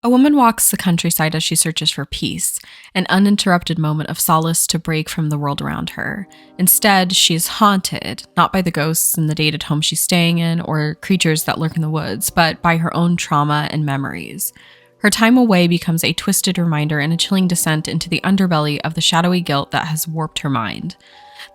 A woman walks the countryside as she searches for peace, an uninterrupted moment of solace to break from the world around her. Instead, she is haunted, not by the ghosts in the dated home she's staying in or creatures that lurk in the woods, but by her own trauma and memories. Her time away becomes a twisted reminder and a chilling descent into the underbelly of the shadowy guilt that has warped her mind.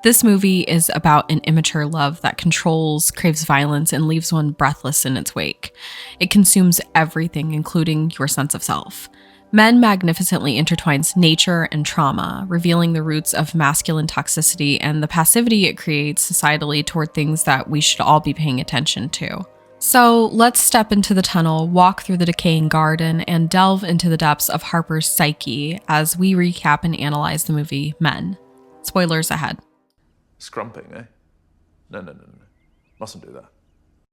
This movie is about an immature love that controls, craves violence, and leaves one breathless in its wake. It consumes everything, including your sense of self. Men magnificently intertwines nature and trauma, revealing the roots of masculine toxicity and the passivity it creates societally toward things that we should all be paying attention to. So let's step into the tunnel, walk through the decaying garden, and delve into the depths of Harper's psyche as we recap and analyze the movie Men. Spoilers ahead. Scrumping, eh? No. Mustn't do that.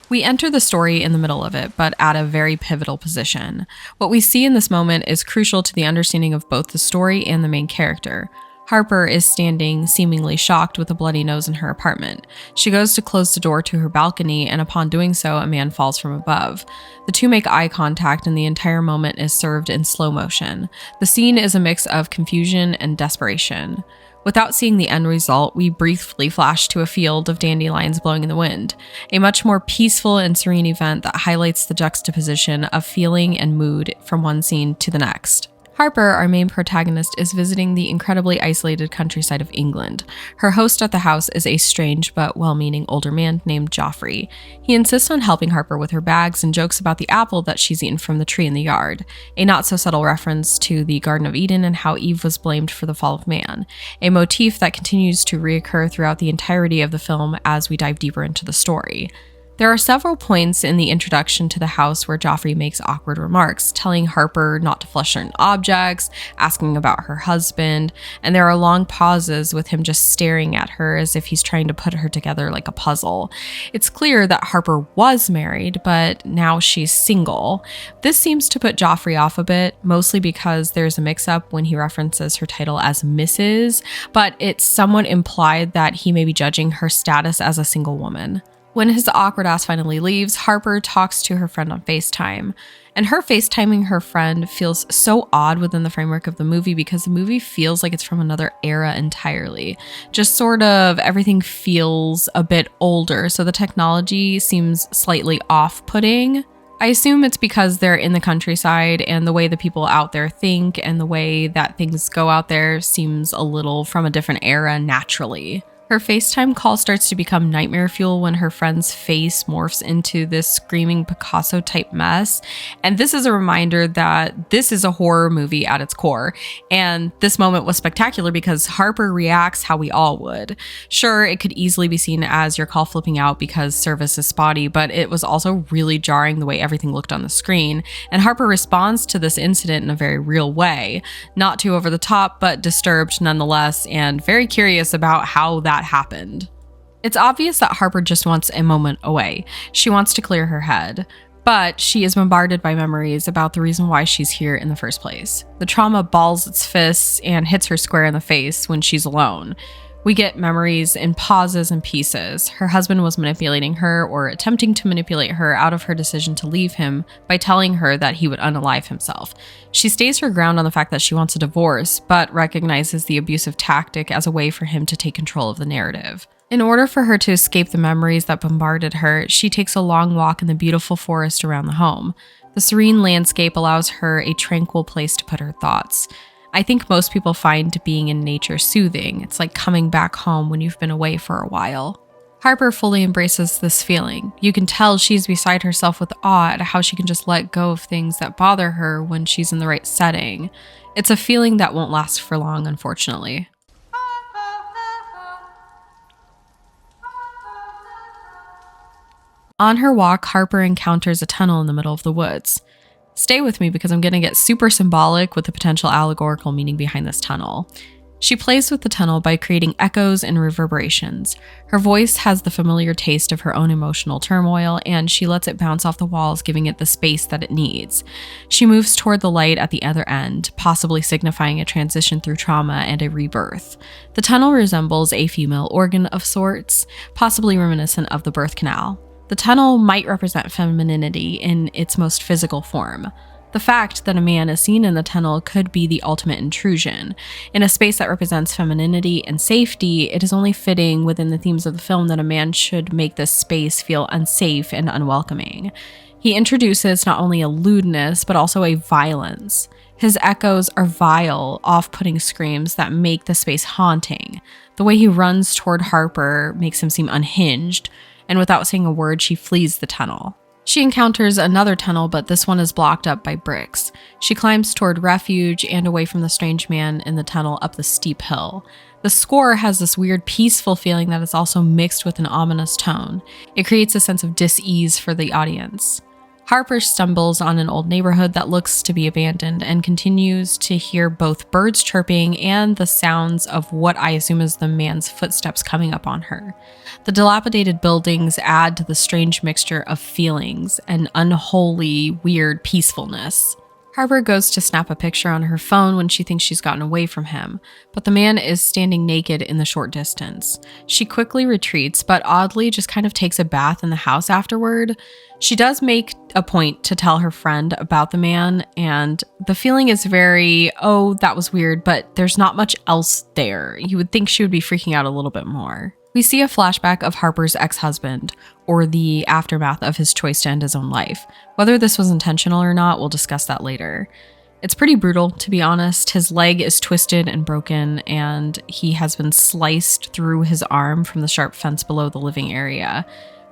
We enter the story in the middle of it, but at a very pivotal position. What we see in this moment is crucial to the understanding of both the story and the main character. Harper is standing, seemingly shocked, with a bloody nose in her apartment. She goes to close the door to her balcony, and upon doing so, a man falls from above. The two make eye contact, and the entire moment is served in slow motion. The scene is a mix of confusion and desperation. Without seeing the end result, we briefly flash to a field of dandelions blowing in the wind, a much more peaceful and serene event that highlights the juxtaposition of feeling and mood from one scene to the next. Harper, our main protagonist, is visiting the incredibly isolated countryside of England. Her host at the house is a strange but well-meaning older man named Joffrey. He insists on helping Harper with her bags and jokes about the apple that she's eaten from the tree in the yard, a not-so-subtle reference to the Garden of Eden and how Eve was blamed for the fall of man, a motif that continues to reoccur throughout the entirety of the film as we dive deeper into the story. There are several points in the introduction to the house where Joffrey makes awkward remarks, telling Harper not to flush certain objects, asking about her husband, and there are long pauses with him just staring at her as if he's trying to put her together like a puzzle. It's clear that Harper was married, but now she's single. This seems to put Joffrey off a bit, mostly because there's a mix-up when he references her title as Mrs., but it's somewhat implied that he may be judging her status as a single woman. When his awkward ass finally leaves, Harper talks to her friend on FaceTime. And her FaceTiming her friend feels so odd within the framework of the movie because the movie feels like it's from another era entirely. Just sort of everything feels a bit older, so the technology seems slightly off-putting. I assume it's because they're in the countryside and the way the people out there think and the way that things go out there seems a little from a different era naturally. Her FaceTime call starts to become nightmare fuel when her friend's face morphs into this screaming Picasso-type mess. And this is a reminder that this is a horror movie at its core. And this moment was spectacular because Harper reacts how we all would. Sure, it could easily be seen as your call flipping out because service is spotty, but it was also really jarring the way everything looked on the screen. And Harper responds to this incident in a very real way. Not too over the top, but disturbed nonetheless, and very curious about how that happened. It's obvious that Harper just wants a moment away. She wants to clear her head, but she is bombarded by memories about the reason why she's here in the first place. The trauma balls its fists and hits her square in the face when she's alone. We get memories in pauses and pieces. Her husband was manipulating her or attempting to manipulate her out of her decision to leave him by telling her that he would unalive himself. She stays her ground on the fact that she wants a divorce, but recognizes the abusive tactic as a way for him to take control of the narrative. In order for her to escape the memories that bombarded her, she takes a long walk in the beautiful forest around the home. The serene landscape allows her a tranquil place to put her thoughts. I think most people find being in nature soothing. It's like coming back home when you've been away for a while. Harper fully embraces this feeling. You can tell she's beside herself with awe at how she can just let go of things that bother her when she's in the right setting. It's a feeling that won't last for long, unfortunately. On her walk, Harper encounters a tunnel in the middle of the woods. Stay with me because I'm going to get super symbolic with the potential allegorical meaning behind this tunnel. She plays with the tunnel by creating echoes and reverberations. Her voice has the familiar taste of her own emotional turmoil, and she lets it bounce off the walls, giving it the space that it needs. She moves toward the light at the other end, possibly signifying a transition through trauma and a rebirth. The tunnel resembles a female organ of sorts, possibly reminiscent of the birth canal. The tunnel might represent femininity in its most physical form. The fact that a man is seen in the tunnel could be the ultimate intrusion. In a space that represents femininity and safety, it is only fitting within the themes of the film that a man should make this space feel unsafe and unwelcoming. He introduces not only a lewdness, but also a violence. His echoes are vile, off-putting screams that make the space haunting. The way he runs toward Harper makes him seem unhinged, and without saying a word, she flees the tunnel. She encounters another tunnel, but this one is blocked up by bricks. She climbs toward refuge and away from the strange man in the tunnel up the steep hill. The score has this weird peaceful feeling that is also mixed with an ominous tone. It creates a sense of dis-ease for the audience. Harper stumbles on an old neighborhood that looks to be abandoned and continues to hear both birds chirping and the sounds of what I assume is the man's footsteps coming up on her. The dilapidated buildings add to the strange mixture of feelings and unholy, weird peacefulness. Harper goes to snap a picture on her phone when she thinks she's gotten away from him, but the man is standing naked in the short distance. She quickly retreats, but oddly just kind of takes a bath in the house afterward. She does make a point to tell her friend about the man, and the feeling is very, oh, that was weird, but there's not much else there. You would think she would be freaking out a little bit more. We see a flashback of Harper's ex-husband, or the aftermath of his choice to end his own life. Whether this was intentional or not, we'll discuss that later. It's pretty brutal, to be honest. His leg is twisted and broken, and he has been sliced through his arm from the sharp fence below the living area.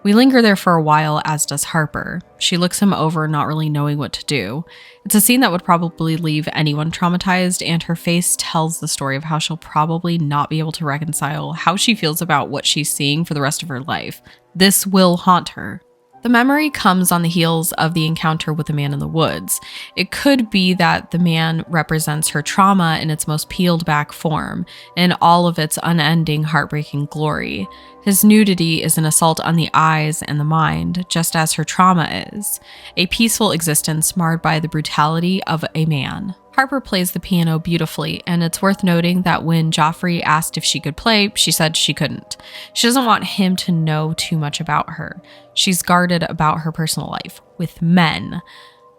We linger there for a while, as does Harper. She looks him over, not really knowing what to do. It's a scene that would probably leave anyone traumatized, and her face tells the story of how she'll probably not be able to reconcile how she feels about what she's seeing for the rest of her life. This will haunt her. The memory comes on the heels of the encounter with the man in the woods. It could be that the man represents her trauma in its most peeled back form, in all of its unending, heartbreaking glory. His nudity is an assault on the eyes and the mind, just as her trauma is. A peaceful existence marred by the brutality of a man. Harper plays the piano beautifully, and it's worth noting that when Joffrey asked if she could play, she said she couldn't. She doesn't want him to know too much about her. She's guarded about her personal life with men.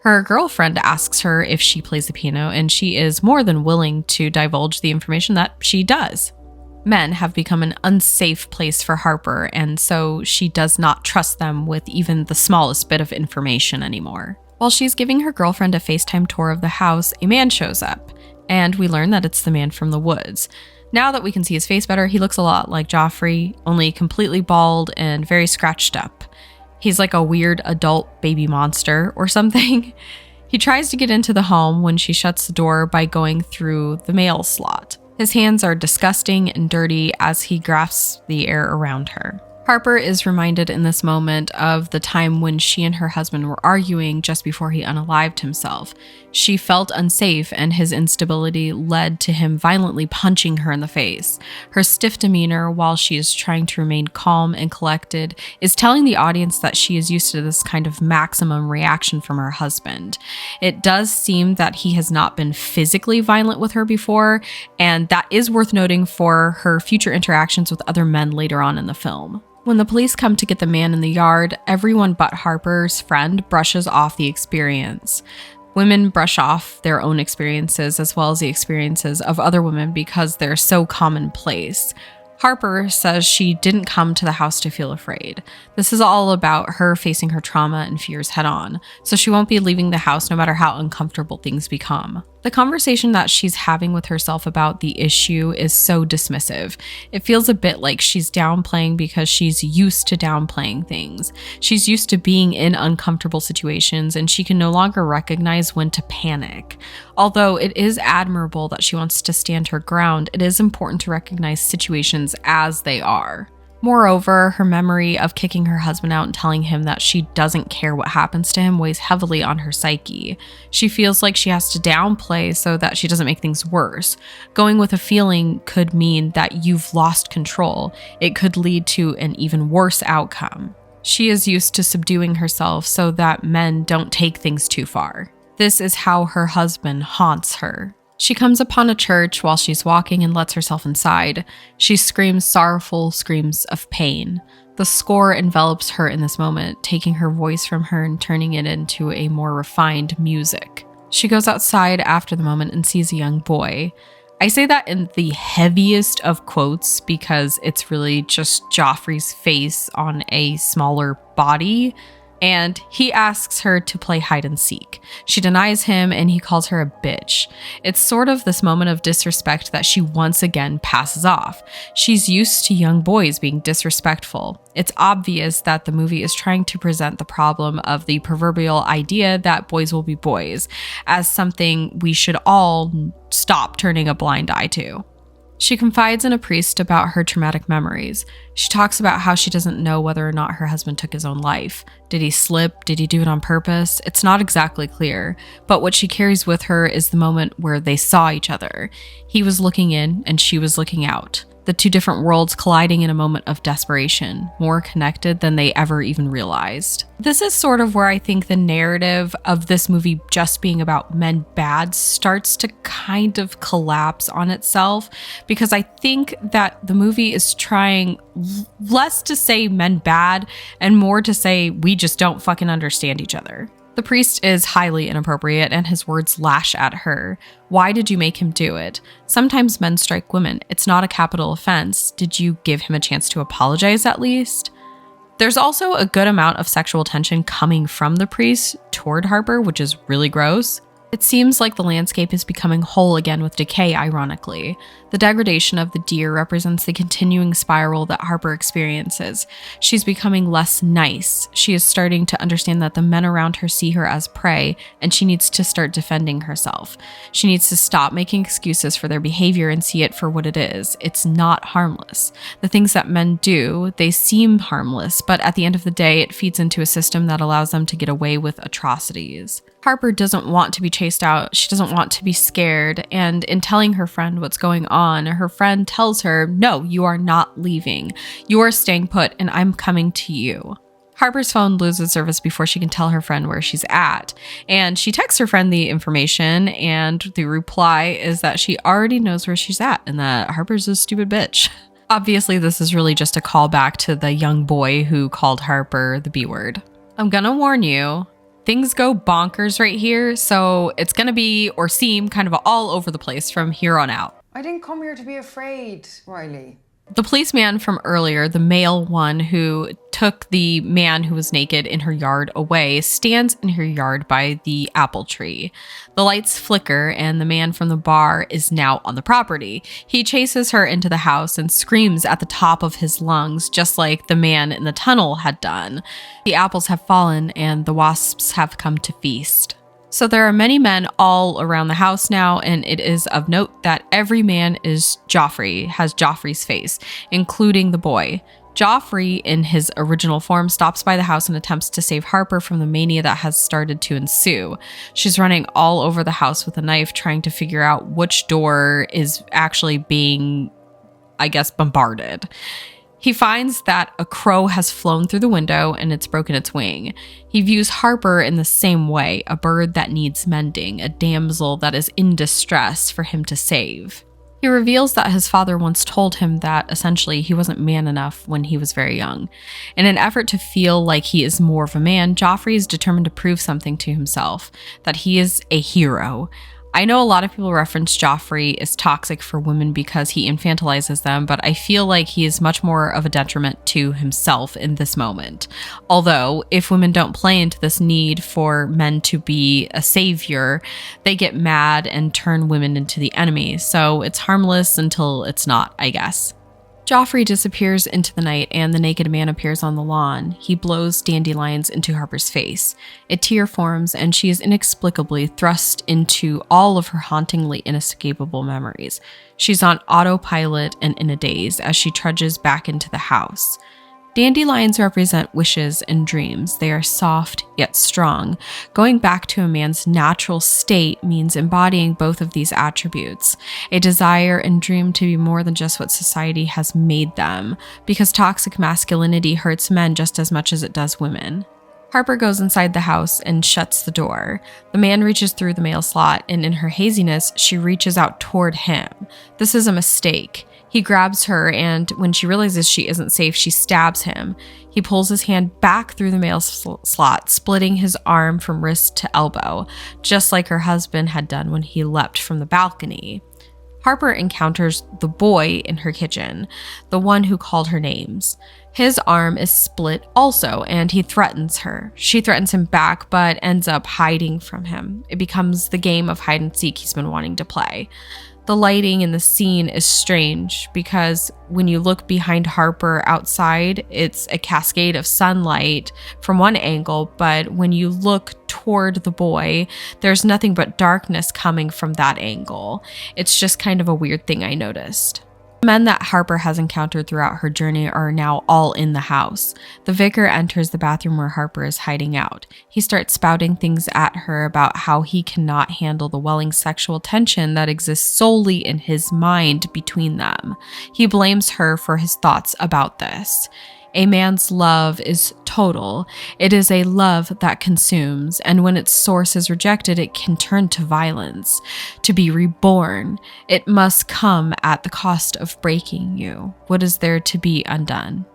Her girlfriend asks her if she plays the piano, and she is more than willing to divulge the information that she does. Men have become an unsafe place for Harper, and so she does not trust them with even the smallest bit of information anymore. While she's giving her girlfriend a FaceTime tour of the house, a man shows up, and we learn that it's the man from the woods. Now that we can see his face better, he looks a lot like Joffrey, only completely bald and very scratched up. He's like a weird adult baby monster or something. He tries to get into the home when she shuts the door by going through the mail slot. His hands are disgusting and dirty as he grasps the air around her. Harper is reminded in this moment of the time when she and her husband were arguing just before he unalived himself. She felt unsafe, and his instability led to him violently punching her in the face. Her stiff demeanor, while she is trying to remain calm and collected, is telling the audience that she is used to this kind of maximum reaction from her husband. It does seem that he has not been physically violent with her before, and that is worth noting for her future interactions with other men later on in the film. When the police come to get the man in the yard, everyone but Harper's friend brushes off the experience. Women brush off their own experiences as well as the experiences of other women because they're so commonplace. Harper says she didn't come to the house to feel afraid. This is all about her facing her trauma and fears head on, so she won't be leaving the house no matter how uncomfortable things become. The conversation that she's having with herself about the issue is so dismissive. It feels a bit like she's downplaying because she's used to downplaying things. She's used to being in uncomfortable situations, and she can no longer recognize when to panic. Although it is admirable that she wants to stand her ground, it is important to recognize situations as they are. Moreover, her memory of kicking her husband out and telling him that she doesn't care what happens to him weighs heavily on her psyche. She feels like she has to downplay so that she doesn't make things worse. Going with a feeling could mean that you've lost control. It could lead to an even worse outcome. She is used to subduing herself so that men don't take things too far. This is how her husband haunts her. She comes upon a church while she's walking and lets herself inside. She screams sorrowful screams of pain. The score envelops her in this moment, taking her voice from her and turning it into a more refined music. She goes outside after the moment and sees a young boy. I say that in the heaviest of quotes because it's really just Joffrey's face on a smaller body. And he asks her to play hide and seek. She denies him and he calls her a bitch. It's sort of this moment of disrespect that she once again passes off. She's used to young boys being disrespectful. It's obvious that the movie is trying to present the problem of the proverbial idea that boys will be boys as something we should all stop turning a blind eye to. She confides in a priest about her traumatic memories. She talks about how she doesn't know whether or not her husband took his own life. Did he slip? Did he do it on purpose? It's not exactly clear, but what she carries with her is the moment where they saw each other. He was looking in and she was looking out. The two different worlds colliding in a moment of desperation, more connected than they ever even realized. This is sort of where I think the narrative of this movie just being about men bad starts to kind of collapse on itself, because I think that the movie is trying less to say men bad and more to say we just don't fucking understand each other. The priest is highly inappropriate and his words lash at her. Why did you make him do it? Sometimes men strike women. It's not a capital offense. Did you give him a chance to apologize at least? There's also a good amount of sexual tension coming from the priest toward Harper, which is really gross. It seems like the landscape is becoming whole again with decay, ironically. The degradation of the deer represents the continuing spiral that Harper experiences. She's becoming less nice. She is starting to understand that the men around her see her as prey, and she needs to start defending herself. She needs to stop making excuses for their behavior and see it for what it is. It's not harmless. The things that men do, they seem harmless, but at the end of the day, it feeds into a system that allows them to get away with atrocities. Harper doesn't want to be chased out. She doesn't want to be scared. And in telling her friend what's going on, her friend tells her, no, you are not leaving. You are staying put and I'm coming to you. Harper's phone loses service before she can tell her friend where she's at. And she texts her friend the information, and the reply is that she already knows where she's at and that Harper's a stupid bitch. Obviously, this is really just a callback to the young boy who called Harper the B word. I'm gonna warn you, things go bonkers right here, so it's gonna be or seem kind of all over the place from here on out. I didn't come here to be afraid, Riley. The policeman from earlier, the male one who took the man who was naked in her yard away, stands in her yard by the apple tree. The lights flicker and the man from the bar is now on the property. He chases her into the house and screams at the top of his lungs, just like the man in the tunnel had done. The apples have fallen and the wasps have come to feast. So there are many men all around the house now, and it is of note that every man has Joffrey's face, including the boy. Joffrey, in his original form, stops by the house and attempts to save Harper from the mania that has started to ensue. She's running all over the house with a knife, trying to figure out which door is actually being, bombarded. He finds that a crow has flown through the window and it's broken its wing. He views Harper in the same way, a bird that needs mending, a damsel that is in distress for him to save. He reveals that his father once told him that essentially he wasn't man enough when he was very young. In an effort to feel like he is more of a man, Joffrey is determined to prove something to himself, that he is a hero. I know a lot of people reference Joffrey as toxic for women because he infantilizes them, but I feel like he is much more of a detriment to himself in this moment. Although, if women don't play into this need for men to be a savior, they get mad and turn women into the enemy, so it's harmless until it's not, I guess. Joffrey disappears into the night and the naked man appears on the lawn. He blows dandelions into Harper's face. A tear forms and she is inexplicably thrust into all of her hauntingly inescapable memories. She's on autopilot and in a daze as she trudges back into the house. Dandelions represent wishes and dreams. They are soft yet strong. Going back to a man's natural state means embodying both of these attributes, a desire and dream to be more than just what society has made them, because toxic masculinity hurts men just as much as it does women. Harper goes inside the house and shuts the door. The man reaches through the mail slot, and in her haziness, she reaches out toward him. This is a mistake. He grabs her, and when she realizes she isn't safe, she stabs him. He pulls his hand back through the mail slot, splitting his arm from wrist to elbow, just like her husband had done when he leapt from the balcony. Harper encounters the boy in her kitchen, the one who called her names. His arm is split also, and he threatens her. She threatens him back, but ends up hiding from him. It becomes the game of hide and seek he's been wanting to play. The lighting in the scene is strange because when you look behind Harper outside, it's a cascade of sunlight from one angle, but when you look toward the boy, there's nothing but darkness coming from that angle. It's just kind of a weird thing I noticed. The men that Harper has encountered throughout her journey are now all in the house. The vicar enters the bathroom where Harper is hiding out. He starts spouting things at her about how he cannot handle the welling sexual tension that exists solely in his mind between them. He blames her for his thoughts about this. A man's love is total. It is a love that consumes, and when its source is rejected, it can turn to violence. To be reborn, it must come at the cost of breaking you. What is there to be undone?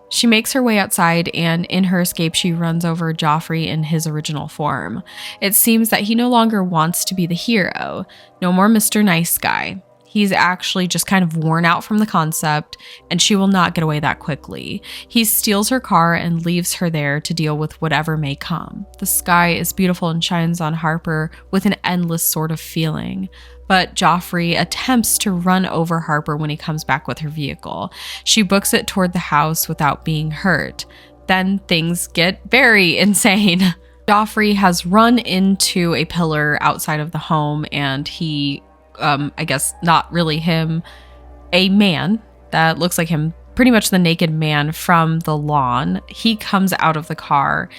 She makes her way outside, and in her escape, she runs over Joffrey in his original form. It seems that he no longer wants to be the hero. No more Mr. Nice Guy. He's actually just kind of worn out from the concept, and she will not get away that quickly. He steals her car and leaves her there to deal with whatever may come. The sky is beautiful and shines on Harper with an endless sort of feeling. But Joffrey attempts to run over Harper when he comes back with her vehicle. She books it toward the house without being hurt. Then things get very insane. Joffrey has run into a pillar outside of the home, and he I guess not really him, a man that looks like him, pretty much the naked man from the lawn. He comes out of the car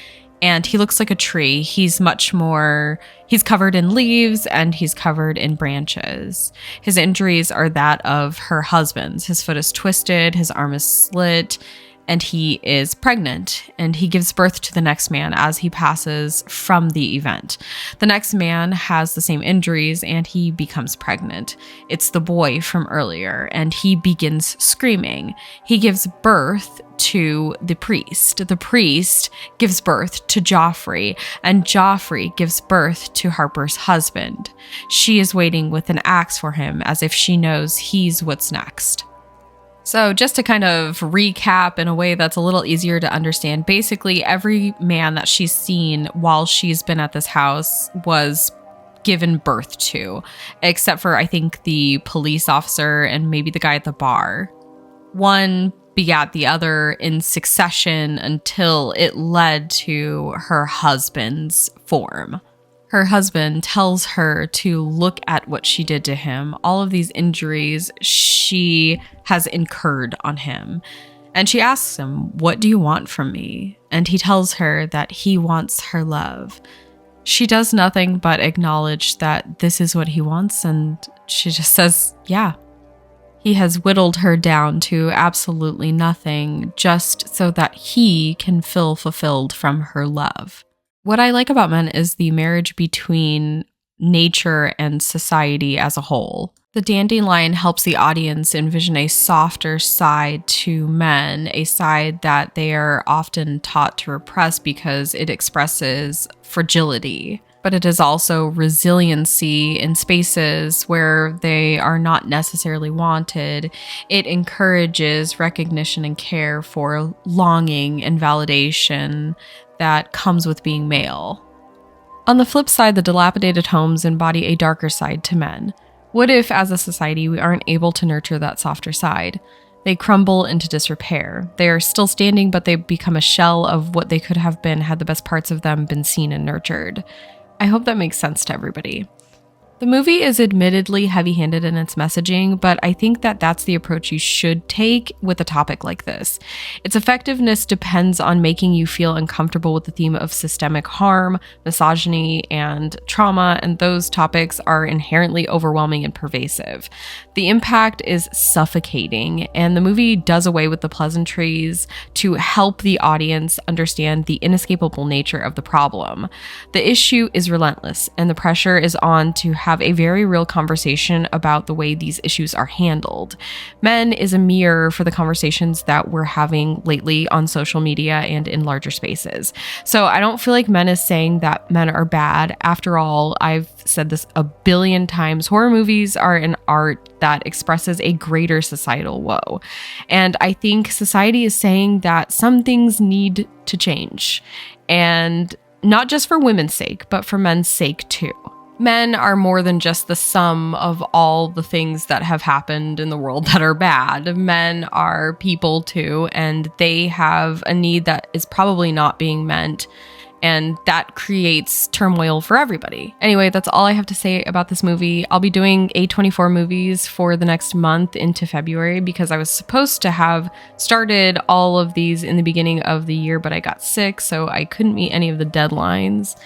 and he looks like a tree. He's covered in leaves and he's covered in branches. His injuries are that of her husband's. His foot is twisted, his arm is slit, and he is pregnant, and he gives birth to the next man as he passes from the event. The next man has the same injuries, and he becomes pregnant. It's the boy from earlier, and he begins screaming. He gives birth to the priest. The priest gives birth to Joffrey, and Joffrey gives birth to Harper's husband. She is waiting with an axe for him, as if she knows he's what's next. So just to kind of recap in a way that's a little easier to understand, basically every man that she's seen while she's been at this house was given birth to, except for I think the police officer and maybe the guy at the bar. One begat the other in succession until it led to her husband's form. Her husband tells her to look at what she did to him, all of these injuries she has incurred on him. And she asks him, "What do you want from me?" And he tells her that he wants her love. She does nothing but acknowledge that this is what he wants, and she just says, yeah. He has whittled her down to absolutely nothing just so that he can feel fulfilled from her love. What I like about men is the marriage between nature and society as a whole. The dandelion helps the audience envision a softer side to men, a side that they are often taught to repress because it expresses fragility. But it is also resiliency in spaces where they are not necessarily wanted. It encourages recognition and care for longing and validation that comes with being male. On the flip side, the dilapidated homes embody a darker side to men. What if, as a society, we aren't able to nurture that softer side? They crumble into disrepair. They are still standing, but they become a shell of what they could have been had the best parts of them been seen and nurtured. I hope that makes sense to everybody. The movie is admittedly heavy-handed in its messaging, but I think that that's the approach you should take with a topic like this. Its effectiveness depends on making you feel uncomfortable with the theme of systemic harm, misogyny, and trauma, and those topics are inherently overwhelming and pervasive. The impact is suffocating, and the movie does away with the pleasantries to help the audience understand the inescapable nature of the problem. The issue is relentless, and the pressure is on to have a very real conversation about the way these issues are handled. Men is a mirror for the conversations that we're having lately on social media and in larger spaces. So I don't feel like Men is saying that men are bad. After all, I've said this a billion times, horror movies are an art that expresses a greater societal woe. And I think society is saying that some things need to change. And not just for women's sake, but for men's sake too. Men are more than just the sum of all the things that have happened in the world that are bad. Men are people too, and they have a need that is probably not being met. And that creates turmoil for everybody. Anyway, that's all I have to say about this movie. I'll be doing A24 movies for the next month into February because I was supposed to have started all of these in the beginning of the year, but I got sick, so I couldn't meet any of the deadlines.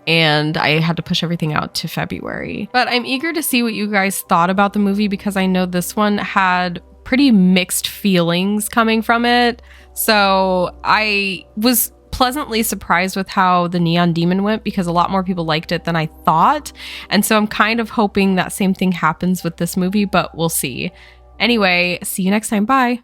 And I had to push everything out to February. But I'm eager to see what you guys thought about the movie because I know this one had pretty mixed feelings coming from it. So I was pleasantly surprised with how the Neon Demon went because a lot more people liked it than I thought. And so I'm kind of hoping that same thing happens with this movie, but we'll see. Anyway, see you next time. Bye.